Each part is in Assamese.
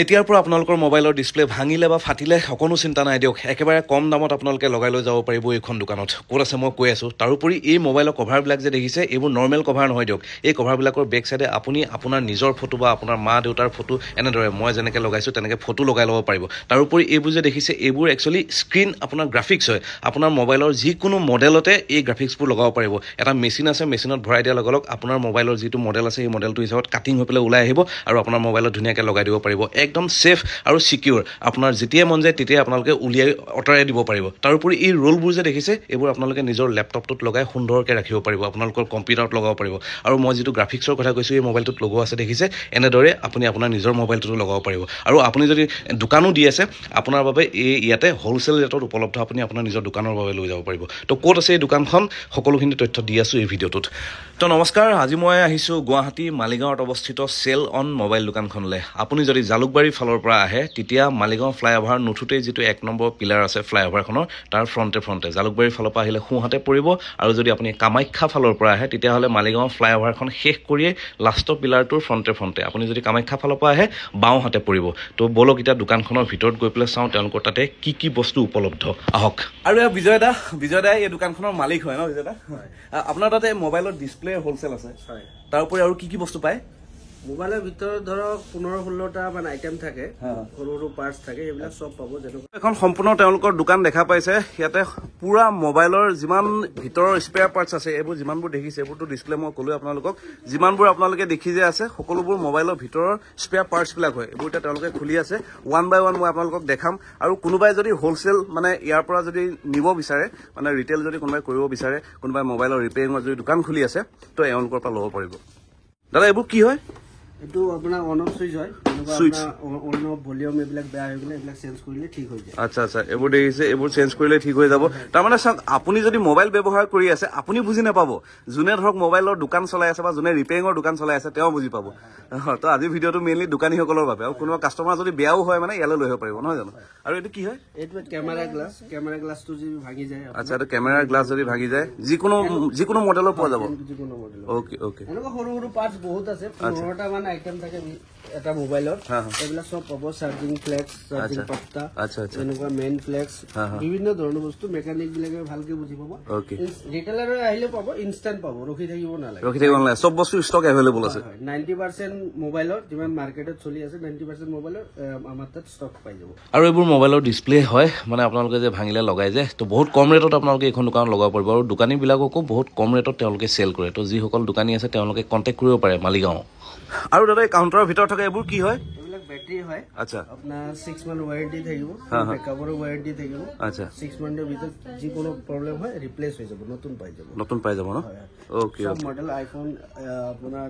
এতিয়াৰ পৰা আপোনালোকৰ মোবাইলৰ ডিসপ্লে ভাঙিলে বা ফাটিলে অকণো চিন্তা নাই দিয়ক একেবাৰে কম দামত আপোনালোকে লগাই লৈ যাব পাৰিব এইখন দোকানত ক'ত আছে মই কৈ আছো তাৰোপৰি এই মোবাইলৰ কভাৰবিলাক যে দেখিছে এইবোৰ নৰ্মেল কভাৰ নহয় দিয়ক এই কভাৰবিলাকৰ বেক সাইডে আপুনি আপোনাৰ নিজৰ ফটো বা আপোনাৰ মা দেউতাৰ ফটো এনেদৰে মই যেনেকৈ লগাইছো তেনেকৈ ফটো লগাই ল'ব পাৰিব তাৰোপৰি এইবোৰ যে দেখিছে এইবোৰ একচুয়ালি স্ক্ৰিন আপোনাৰ গ্ৰাফিক্স হয় আপোনাৰ মোবাইলৰ যিকোনো মডেলতে এই গ্ৰাফিক্সবোৰ লগাব পাৰিব এটা মেচিন আছে মেচিনত ভৰাই দিয়াৰ লগে লগে আপোনাৰ মোবাইলৰ যিটো মডেল আছে এই মডেলটো হিচাপত কাটিং হৈ পেলাই ওলাই আহিব আৰু আপোনাৰ মোবাইলত ধুনীয়াকৈ লগাই দিব পাৰিব একদম সেফ আৰু সিকিউৰ আপোনাৰ যেতিয়া মন যায় তেতিয়া আপোনালোকে উলিয়াই অটৰাই দিব পাৰিব তাৰোপৰি এই ৰোলবোৰ যে দেখিছে এইবোৰ আপোনালোকে নিজৰ ল্যাপটপটোত লগাই সুন্দৰকৈ ৰাখিব পাৰিব আপোনালোকৰ কম্পিউটাৰত লগাব পাৰিব আৰু মই যেটো গ্ৰাফিক্সৰ কথা কৈছো এই মোবাইলটোত লগোৱা আছে দেখিছে এনেদৰে আপুনি আপোনাৰ নিজৰ মোবাইলটোত লগাব পাৰিব আৰু আপুনি যদি দোকানো দি আছে আপোনাৰ বাবে এই ইয়াতে হোলসেল ৰেটত উপলব্ধ আপুনি আপোনাৰ নিজৰ দোকানৰ বাবে লৈ যাব পাৰিব তো ক'ত আছে এই দোকানখন সকলোখিনি তথ্য দি আছো এই ভিডিঅ'টোত তো নমস্কাৰ আজি মই আহিছো গুৱাহাটী মালিগাঁৱত অৱস্থিত সেল অন মোবাইল দোকানখনলৈ আপুনি যদি জালুকবাৰী ফালৰ পৰা আহে তেতিয়া মালিগাঁও ফ্লাইঅভাৰ নুঠুতেই যেটো 1 নম্বৰ পিলাৰ আছে ফ্লাইঅভাৰখনৰ তাৰ ফ্ৰণ্টে জালুকবাৰী ফালৰ পৰা আহিলে সোঁহাতে পৰিব আৰু যদি আপুনি কামাখ্যা ফালৰ পৰা আহে তেতিয়া হলে মালিগাঁও ফ্লাইঅভাৰখন শেষ কৰিয়ে লাষ্টৰ পিলাৰটোৰ ফ্ৰণ্টে আপুনি যদি কামাখ্যা ফালৰ পৰা আহে বাওঁ হাতে পৰিব তো বলক এটা দোকানখনৰ ভিতৰত গৈ পেলাই চাওঁ তেওঁলোকৰ তাতে কি বস্তু উপলব্ধ আহক আৰু বিজয়দা এই দোকানখনৰ মালিক হয় ন বিজয়দা আপোনাৰ তাতে মোবাইলৰ ডিসপ্লে হোলসেল আছে তাৰোপৰি আৰু কি বস্তু পায় মোবাইলৰ ভিতৰত ধৰক 15-16টা মানে আইটেম থাকে সৰু পাৰ্টস থাকে এইবিলাক সব পাব যেন এখন সম্পূৰ্ণ তেওঁলোকৰ দোকান দেখা পাইছে ইয়াতে পুৰা মোবাইলৰ যিমান ভিতৰৰ স্পেয়াৰ পাৰ্টস আছে এইবোৰ যিমানবোৰ দেখিছে এইবোৰটো ডিসপ্লে মই কলো আপোনালোকক যিমানবোৰ আপোনালোকে দেখি যে আছে সকলোবোৰ মোবাইলৰ ভিতৰৰ স্পেয়াৰ পাৰ্টস বিলাক হয় এইবোৰ এটা তেওঁলোকে খুলি আছে ওৱান বাই ওৱান মই আপোনালোকক দেখাম আৰু কোনোবাই যদি হোলসেল মানে ইয়াৰ পৰা যদি নিব বিচাৰে মানে ৰিটেল যদি কোনোবাই কৰিব বিচাৰে কোনোবাই মোবাইলৰ ৰিপেয়াৰিঙৰ যদি দোকান খুলি আছে তো এওঁলোকৰ পৰা ল'ব পাৰিব দাদা এইবোৰ কি হয় এটো আপোনাৰ অন অফ সুইচ হয় আপোনাৰ অন অফ ভলিউম এইবিলাক বেয়া হৈ গলে এইবিলাক চেঞ্জ কৰিলে ঠিক হৈ যায় আচ্ছা এইবোৰ দেখিছে এইবোৰ চেঞ্জ কৰিলে ঠিক হৈ যাব তাৰ মানে চাওক আপুনি যদি মোবাইল ব্যৱহাৰ কৰি আছে আপুনি বুজি নাপাব যোনে ধৰক মোবাইলৰ দোকান চলাই আছে বা যোনে ৰিপেয়াৰিঙৰ দোকান চলাই আছে তেওঁ বুজি পাব তো আজি ভিডিঅটো মেইনলি দোকানীসকলৰ বাবে আৰু কোনোবা কাষ্টমাৰ যদি বেয়াও হয় মানে ইয়ালৈ লৈ আহিব পাৰিব নহয় জানো আৰু এইটো কি হয় এইটো কেমেৰা গ্লাছটো যদি ভাঙি যায় আচ্ছা এইটো কেমেৰা গ্লাছ যদি ভাঙি যায় যিকোনো মডেলৰ পোৱা যাব যিকোনো মডেল ওকে এনেকুৱা সৰু পাৰ্টস বহুত আছে 15টা মান আইটেম থাকে এটা মোবাইলত এইবিলাক সব পাব চাৰ্জিং ফ্লেক্স চাৰ্জিং পাত্তা এনেকুৱা মেইন ফ্লেক্স বিভিন্ন ধৰণৰ বস্তু মেকানিক বিলাকে ভালকে বুজি পাব ৰিটেলাৰ আহিলে পাব ইনষ্টেন্ট পাব ৰখি থাকিব নালাগে সব বস্তু ষ্টক এভেইলেবল আছে 90% মোবাইলৰ যিমান মাৰ্কেটত চলি আছে 90% মোবাইলৰ আমাৰ তাত ষ্টক পাই যাব আৰু এইবোৰ মোবাইলৰ ডিসপ্লে হয় মানে আপোনালোকে যে ভাঙিলে লগাই যায় তো বহুত কম ৰেটত আপোনালোকে এখন দোকানত লগাব পাৰিব আৰু দোকানী বিলাককো বহুত কম ৰেটত তেওঁলোকে সেল কৰে তো যিসকল দোকানী আছে তেওঁলোকে কন্টেক্ট কৰিব পাৰে মালিগাঁও আৰু দাদা কাউন্টাৰৰ ভিতৰত থাকে এইবোৰ কি হয় এইবিলাক বেটাৰি হয় আচ্ছা আপোনাৰ 6 মান ওয়াৰেন্টি থাকিব বেকআপৰ ওয়াৰেন্টি থাকিব আচ্ছা 6 মানৰ ভিতৰত যিকোনো প্ৰবলেম হয় ৰিপ্লেস হৈ যাব নতুন পাই যাব ন ওকে সব মডেল আইফোন আপোনাৰ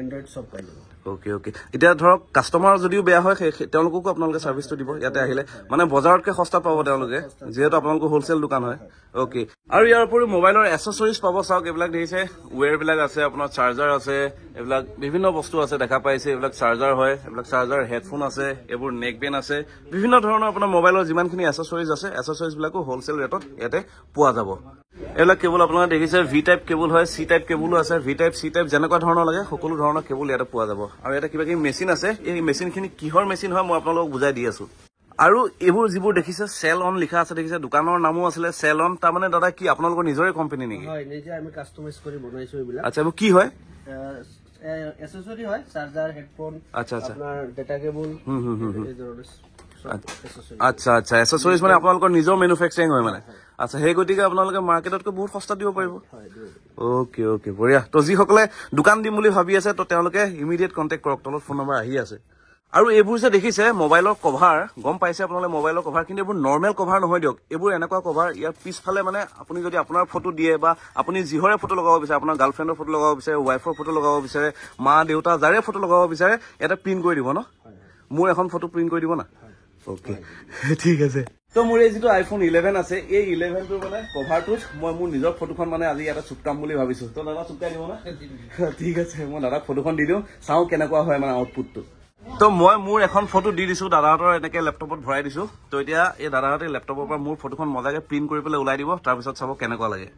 এন্ড্ৰইড সব পাই যাব ওকে এতিয়া ধৰক কাস্টমাৰ যদিও বেয়া হয় তেওঁলোককো আপোনালোকে সাৰ্ভিসটো দিব ইয়াতে আহিলে মানে বজাৰতকৈ সস্তাত পাব তেওঁলোকে যেহেতু আপোনালোকৰ হোলসেল দোকান হয় ওকে আৰু ইয়াৰ উপৰি মোবাইলৰ এক্সেসৰিজ পাব চাওক এইবিলাক দেখিছে ওয়্যাৰ বিলাক আছে আপোনাৰ চাৰ্জাৰ আছে এইবিলাক বিভিন্ন বস্তু আছে দেখা পাইছে এইবিলাক চাৰ্জাৰ হয় এইবিলাক চাৰ্জাৰ হেডফোন আছে এইবোৰ নেক বেন আছে বিভিন্ন ধৰণৰ আপোনাৰ মোবাইলৰ যিমানখিনি এক্সেসৰিজ আছে এক্সেসৰিজ বিলাকো হোলসেল ৰেটত ইয়াতে পোৱা যাব এইবিলাক কেবল আপোনালোকে দেখিছে ভি টাইপ কেবল হয় চি টাইপ কেবলো আছে ভি টাইপ চি টাইপ যেনেকুৱা ধৰণৰ লাগে সকলো ধৰণৰ কেবল ইয়াতে পোৱা যাব আৰু এটা কিবা মেচিন আছে এই মেচিনখিনি কিহৰ মেচিন হয় মই আপোনালোকক বুজাই দি আছো আৰু এইবোৰ যিবোৰ দেখিছে সেল অন লিখা আছে দেখিছে দোকানৰ নামো আছিলে সেল অন তাৰ মানে দাদা কি আপোনালোকৰ নিজৰে কোম্পানী নেকি হয় নিজে আমি কাস্টমাইজ কৰি বনাইছো এইবিলাক আচ্ছা এইবোৰ কি হয় এক্সেসৰি হয় চাৰ্জাৰ হেডফোন আচ্ছা আপোনাৰ ডেটা কেবল আচ্ছা এক্সেসৰিজ মানে আপোনালোকৰ নিজৰ মেনুফেকচাৰিং হয় মানে আচ্ছা সেই গতিকে আপোনালোকে মাৰ্কেটতকৈ বহুত সস্তা দিব পাৰিব ওকে বঢ়িয়া তো যিসকলে দোকান দিম বুলি ভাবি আছে তো তেওঁলোকে ইমিডিয়েট কণ্টেক্ট কৰক তলত ফোন নম্বৰ আহি আছে আৰু এইবোৰ যে দেখিছে মোবাইলৰ কভাৰ গম পাইছে আপোনালোকে মোবাইলৰ কভাৰ কিন্তু এইবোৰ নৰ্মেল কভাৰ নহয় দিয়ক এইবোৰ এনেকুৱা কভাৰ ইয়াৰ পিছফালে মানে আপুনি যদি আপোনাৰ ফটো দিয়ে বা আপুনি যিহৰে ফটো লগাব বিচাৰে আপোনাৰ গাৰ্লফ্ৰেণ্ডৰ ফটো লগাব বিচাৰে ৱাইফৰ ফটো লগাব বিচাৰে মা দেউতা যাৰে ফটো লগাব বিচাৰে এটা প্ৰিন্ট কৰি দিব ন মোৰ এখন ফটো প্ৰিন্ট কৰি দিব না ওকে ঠিক আছে তো মোৰ এই যেটো আইফোন 11 আছে এই 11 টোৰ মানে কভাৰটোত মই মোৰ নিজৰ ফটোখন মানে আজি এটা চুপকাম বুলি ভাবিছো তো দাদা চুপকাই দিব না ঠিক আছে মই দাদাক ফটোখন দি দিওঁ চাও কেনেকুৱা হয় মানে আউটপুটটো তো মই মোৰ এখন ফটো দি দিছো দাদাহঁতৰ এনেকে ল্যাপটপত ভৰাই দিছো তো এতিয়া এই দাদাহঁতে ল্যাপটপৰ পৰা মোৰ ফটোখন মজাকে প্ৰিন্ট কৰি পেলাই ওলাই দিব তাৰ পিছত চাব কেনেকুৱা লাগে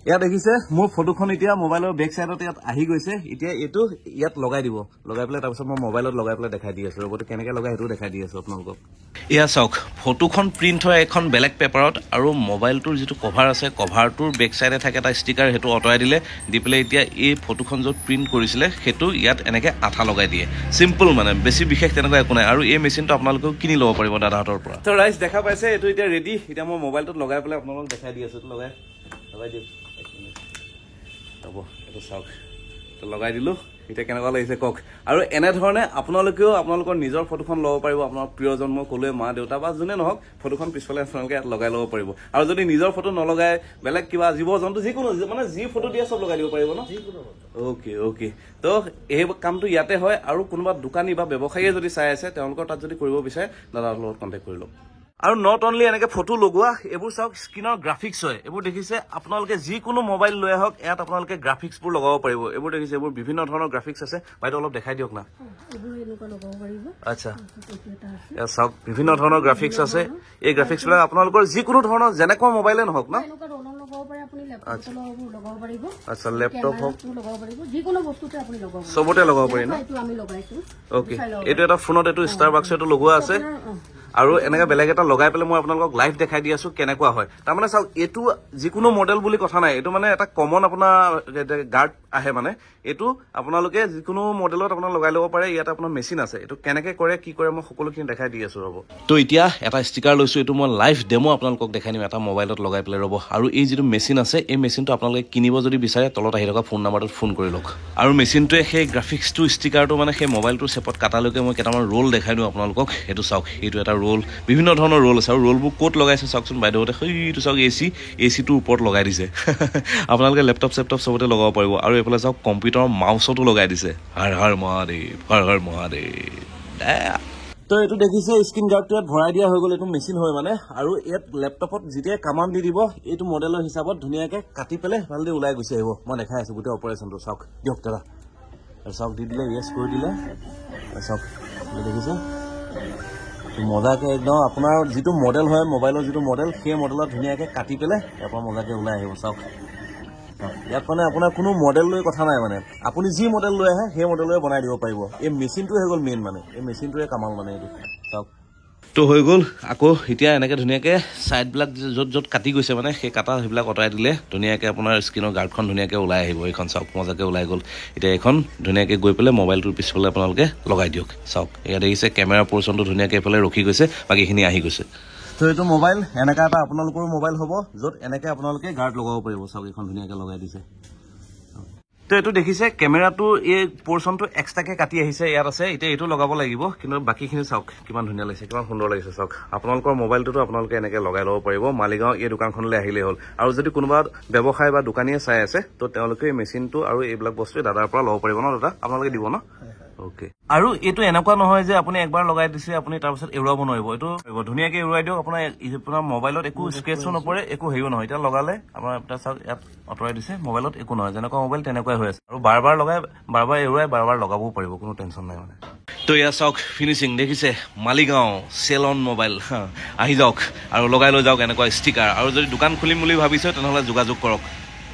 ইয়াত দেখিছে মোৰ ফটোখন এতিয়া মোবাইলৰ বেক চাইডত ইয়াত আহি গৈছে এতিয়া এইটো ইয়াত লগাই দিব লগাই পেলাই তাৰপিছত মই মোবাইলত লগাই পেলাই দেখাই দি আছো ৰবটো কেনেকৈ লগাই সেইটো দেখাই দি আছো আপোনালোকক এয়া চাওক ফটোখন প্ৰিণ্ট হয় এখন বেলেগ পেপাৰত আৰু মোবাইলটোৰ যিটো কভাৰ আছে কভাৰটোৰ বেক চাইডে থাকে এটা ষ্টিকাৰ সেইটো অঁতৰাই দিলে দি পেলাই এতিয়া এই ফটোখন য'ত প্ৰিণ্ট কৰিছিলে সেইটো ইয়াত এনেকৈ আঠা লগাই দিয়ে চিম্পল মানে বেছি বিশেষ তেনেকুৱা একো নাই আৰু এই মেচিনটো আপোনালোকেও কিনি ল'ব পাৰিব দাদাহঁতৰ পৰা তো ৰাইজ দেখা পাইছে এইটো এতিয়া ৰেডি এতিয়া মই মোবাইলটোত লগাই পেলাই আপোনালোকক দেখাই দি আছো লগাই দিয়ক হ'ব এইটো চাওক লগাই দিলো এতিয়া কেনেকুৱা লাগিছে কওক আৰু এনেধৰণে আপোনালোকেও আপোনালোকৰ নিজৰ ফটোখন ল'ব পাৰিব আপোনাৰ প্ৰিয়জন মই ক'লোৱে মা দেউতা বা যোনে নহওক ফটোখন পিছফালে আপোনালোকে ইয়াত লগাই ল'ব পাৰিব আৰু যদি নিজৰ ফটো নলগাই বেলেগ কিবা জীৱ জন্তু যিকোনো মানে যি ফটো দিয়ে চব লগাই দিব পাৰিব ন অ'কে তো এই কামটো ইয়াতে হয় আৰু কোনোবা দোকানী বা ব্যৱসায়ীয়ে যদি চাই আছে তেওঁলোকৰ তাত যদি কৰিব বিচাৰে দাদাৰ লগত কণ্টেক্ট কৰি লওক আৰু নট অনলি এনেকে ফটো লগোৱা এইবোৰ চাওক স্ক্ৰীনৰ গ্ৰাফিক্স হয় এইবোৰ দেখিছে আপোনালোকে যিকোনো মোবাইল লৈ আহক ইয়াত আপোনালোকে গ্ৰাফিক্সবোৰ লগাব পাৰিব এইবোৰ দেখিছে এইবোৰ বিভিন্ন ধৰণৰ গ্ৰাফিক্স আছে বাইদেউ অলপ দেখাই দিয়ক না আচ্ছা ইয়াত চাওক বিভিন্ন ধৰণৰ গ্ৰাফিক্স আছে এই গ্ৰাফিক্সবিলাক আপোনালোকৰ যিকোনো ধৰণৰ যেনেকুৱা মোবাইলে নহওক না আচ্ছা লেপটপ হওক চবতে লগাব পাৰি ন অ'কে এইটো এটা ফোনত এইটো ষ্টাৰ বাক্স এইটো লগোৱা আছে আৰু এনেকৈ বেলেগ এটা লগাই পেলাই মই আপোনালোকক লাইভ দেখাই দি আছো কেনেকুৱা হয় তাৰমানে চাওক এইটো যিকোনো মডেল বুলি কথা নাই এইটো মানে এটা কমন আপোনাৰ গাৰ্ড আহে মানে এইটো আপোনালোকে যিকোনো মডেলত আপোনাৰ লগাই ল'ব পাৰে ইয়াত আপোনাৰ মেচিন আছে এইটো কেনেকৈ কৰে কি কৰে মই সকলোখিনি দেখাই দি আছো ৰ'ব তো এতিয়া এটা ষ্টিকাৰ লৈছো এইটো মই লাইভ ডেমো আপোনালোকক দেখাই দিম এটা মোবাইলত লগাই পেলাই ৰ'ব আৰু এই যিটো মেচিন আছে এই মেচিনটো আপোনালোকে কিনিব যদি বিচাৰে তলত আহি থকা ফোন নাম্বাৰটোত ফোন কৰি লওক আৰু মেচিনটোৱে সেই গ্ৰাফিক্সটো ষ্টিকাৰটো মানে সেই মোবাইলটোৰ চেপত কাটালৈকে মই কেইটামান ৰোল দেখাই দিওঁ আপোনালোকক সেইটো চাওক এইটো এটা ৰোল বিভিন্ন ধৰণৰ ৰোল আছে আৰু ৰোলবোৰ ক'ত লগাইছে চাওকচোন বাইদেউহঁতে সেইটো চাওক এচিটোৰ ওপৰত লগাই দিছে আপোনালোকে লেপটপ চেপটপ চবতে লগাব পাৰিব আৰু এইফালে চাওক কম্পিউটাৰৰ মাউচতো লগাই দিছে হৰ মহাদেৱ তো এইটো দেখিছে স্ক্ৰীন গাৰ্ডটো ইয়াত ভৰাই দিয়া হৈ গ'ল এইটো মেচিন হয় মানে আৰু ইয়াত লেপটপত যেতিয়াই কামান দি দিব এইটো মডেলৰ হিচাপত ধুনীয়াকৈ কাটি পেলাই ভালদৰে ওলাই গুচি আহিব মই দেখাই আছোঁ গোটেই অপাৰেশ্যনটো চাওক দিয়ক দাদা চাওক দি দিলে য়েছ কৰি দিলে চাওক দেখিছে মজাকৈ একদম আপোনাৰ যিটো মডেল হয় মোবাইলৰ যিটো মডেল সেই মডেলত ধুনীয়াকৈ কাটি পেলাই ইয়াৰ পৰা মজাকৈ ওলাই আহিব চাওক ইয়াত মানে আপোনাৰ কোনো মডেল লৈ কথা নাই মানে আপুনি যি মডেল লৈ আহে সেই মডেলৰে বনাই দিব পাৰিব এই মেচিনটোৱে হৈ গ'ল মেইন মানে এই মেচিনটোৱে কামাল মানে এইটো চাওক তো হৈ গ'ল আকৌ এতিয়া এনেকৈ ধুনীয়াকৈ ছাইডবিলাক য'ত য'ত কাটি গৈছে মানে সেই কাটা সেইবিলাক আঁতৰাই দিলে ধুনীয়াকৈ আপোনাৰ স্ক্ৰীনৰ গাৰ্ডখন ধুনীয়াকৈ ওলাই আহিব এইখন চাওক মজাকৈ ওলাই গ'ল এতিয়া এইখন ধুনীয়াকৈ গৈ পেলাই মোবাইলটোৰ পিছফালে আপোনালোকে লগাই দিয়ক চাওক ইয়াত দেখিছে কেমেৰা পৰ্চনটো ধুনীয়াকৈ এইফালে ৰখি গৈছে বাকীখিনি আহি গৈছে তো এইটো মোবাইল এনেকা এটা আপোনালোকৰো মোবাইল হ'ব য'ত এনেকৈ আপোনালোকে গাৰ্ড লগাব পাৰিব চাওক এইখন ধুনীয়াকৈ লগাই দিছে তো এইটো দেখিছে কেমেৰাটো এই পৰ্চনটো এক্সট্ৰাকৈ কাটি আহিছে ইয়াত আছে এতিয়া এইটো লগাব লাগিব কিন্তু বাকীখিনি চাওক কিমান ধুনীয়া লাগিছে কিমান সুন্দৰ লাগিছে চাওক আপোনালোকৰ মোবাইলটোতো আপোনালোকে এনেকৈ লগাই ল'ব পাৰিব মালিগাঁও এই দোকানখনলৈ আহিলেই হ'ল আৰু যদি কোনোবা ব্যৱসায় বা দোকানীয়ে চাই আছে তো তেওঁলোকে এই মেচিনটো আৰু এইবিলাক বস্তু দাদাৰ পৰা ল'ব পাৰিব ন দাদা আপোনালোকে দিব ন অ'কে আৰু এইটো এনেকুৱা নহয় যে আপুনি একবাৰ লগাই দিছে আপুনি তাৰপিছত এৰুৱাব নোৱাৰিব এইটো ধুনীয়াকৈ এৰুৱাই দিয়ক আপোনাৰ মোবাইলত একো স্ক্ৰেচো নপৰে একো হেৰিও নহয় এতিয়া লগালে আপোনাৰ এটা চাওক ইয়াত আঁতৰাই দিছে মোবাইলত একো নহয় যেনেকুৱা মোবাইল তেনেকুৱাই হৈ আছে আৰু বাৰ বাৰ লগাই বাৰ বাৰ এৰুৱাই বাৰ বাৰ লগাবও পাৰিব কোনো টেনশ্যন নাই মানে তো এয়া চাওক ফিনিচিং দেখিছে মালিগাঁও চেলন মোবাইল আহি যাওক আৰু লগাই লৈ যাওক এনেকুৱা ষ্টিকাৰ আৰু যদি দোকান খুলিম বুলি ভাবিছে তেনেহ'লে যোগাযোগ কৰক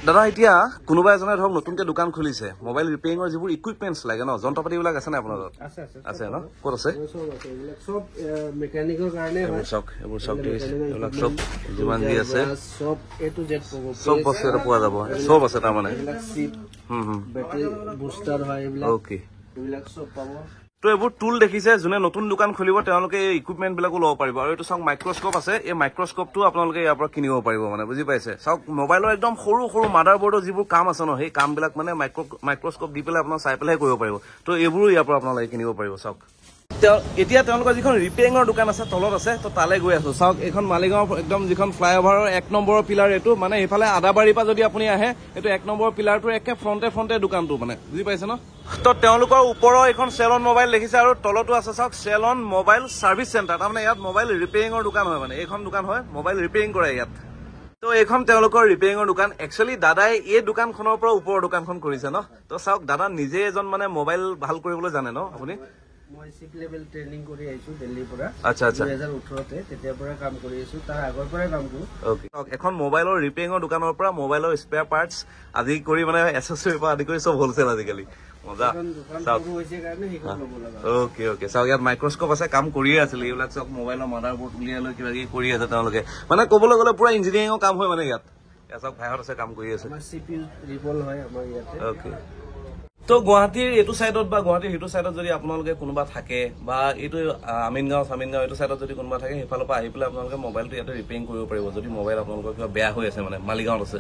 দাদা এতিয়া কোনোবা এজনে ধৰক নতুনকৈ দোকান খুলিছে মোবাইল ৰিপেয়াৰিঙৰ যিবোৰ ইকুইপমেণ্টছ লাগে ন যন্ত্ৰ পাতিবিলাক আছে নাই আপোনাৰ তাত আছে ন ক'ত আছে চব মেকানিকৰ কাৰণে চাওক এইবোৰ চাওক এইবিলাক চব যিমান যি আছে চব এ টু জেড চব বস্তু এটা পোৱা যাব চব আছে তাৰমানে বেটাৰী বুষ্টাৰ হয় এইবিলাক অ'কে এইবিলাক চব পাব তো এইবোৰ টুল দেখিছে যোনে নতুন দোকান খুলিব তেওঁলোকে এই ইকুইপমেণ্টবিলাকো ল'ব পাৰিব আৰু এইটো চাওক মাইক্ৰস্কোপ আছে এই মাইক্ৰস্কোপটো আপোনালোকে ইয়াৰ পৰা কিনিব পাৰিব মানে বুজি পাইছে চাওক মোবাইলৰ একদম সৰু সৰু মাডাৰ বৰ্ডৰ যিবোৰ কাম আছে ন সেই কামবিলাক মানে মাইক্ৰস্কোপ দি পেলাই আপোনাৰ চাই পেলাইহে কৰিব পাৰিব তো এইবোৰো ইয়াৰ পৰা আপোনালোকে কিনিব পাৰিব চাওক এতিয়া তেওঁলোকৰ যিখন ৰিপেয়াৰিঙৰ দোকান আছে তলত আছে তো তালৈ গৈ আছো চাওক এইখন মালিগাঁৱৰ একদম যিখন ফ্লাইঅভাৰৰ 1 নম্বৰৰ পিলাৰ এইটো মানে এইফালে আদাবাৰীৰ পৰা যদি আপুনি আহে এইটো 1 নম্বৰৰ পিলাৰটোৰ একে ফ্ৰণ্টে দোকানটো মানে বুজি পাইছে ন তো তেওঁলোকৰ ওপৰৰ এইখন চেলন মোবাইল দেখিছে আৰু তলতো আছে চাওক চেলন মোবাইল ছাৰ্ভিচ চেণ্টাৰ তাৰমানে ইয়াত মোবাইল ৰিপেয়াৰিঙৰ দোকান হয় মানে এইখন দোকান হয় মোবাইল ৰিপেয়াৰিং কৰে ইয়াত তো এইখন তেওঁলোকৰ ৰিপেয়াৰিঙৰ দোকান একচুৱেলি দাদাই এই দোকানখনৰ পৰা ওপৰৰ দোকানখন কৰিছে ন তো চাওক দাদা নিজে এজন মানে মোবাইল ভাল কৰিবলৈ জানে ন আপুনি মই চিপ লেভেল ট্ৰেইনিং কৰি আহিছো দিল্লীৰ পৰা। আচ্ছা আচ্ছা 2018তে তেতিয়াৰ পৰা কাম কৰি আছো, তাৰ আগৰ পৰাই কাম কৰো। ওকে, এখন মোবাইলৰ ৰিপেয়াৰিঙৰ দোকানৰ পৰা মোবাইলৰ স্পেয়াৰ পাৰ্টছ আদি কৰি মানে এচেছৰী পৰা আদি কৰি চব হ'লচেল আজিকালি। মজা। ওকে ওকে, চাওক ইয়াত মাইক্ৰস্কোপ আছে, কাম কৰিয়ে আছিলে এইবিলাক চব মোবাইলৰ মাডাৰ বৰ্ড উলিয়াই লৈ কিবা কিবি কৰি আছে তেওঁলোকে, মানে ক'বলৈ গ'লে পুৰা ইঞ্জিনিয়াৰিঙৰ কাম হয় মানে ইয়াত চব ভাইহঁত আছে কাম কৰি আছে। ওকে, তো গুৱাহাটীৰ এইটো চাইডত বা গুৱাহাটীৰ সেইটো চাইডত যদি আপোনালোকে কোনোবা থাকে বা এইটো আমিনগাঁও এইটো চাইডত যদি কোনোবা থাকে, সেইফালৰ পৰা আহি পেলাই আপোনালোকে মোবাইলটো ইয়াতে ৰিপেয়াৰিং কৰিব পাৰিব যদি মোবাইল আপোনালোকৰ কিবা বেয়া হৈ আছে, মানে মালিগাঁৱত আছে।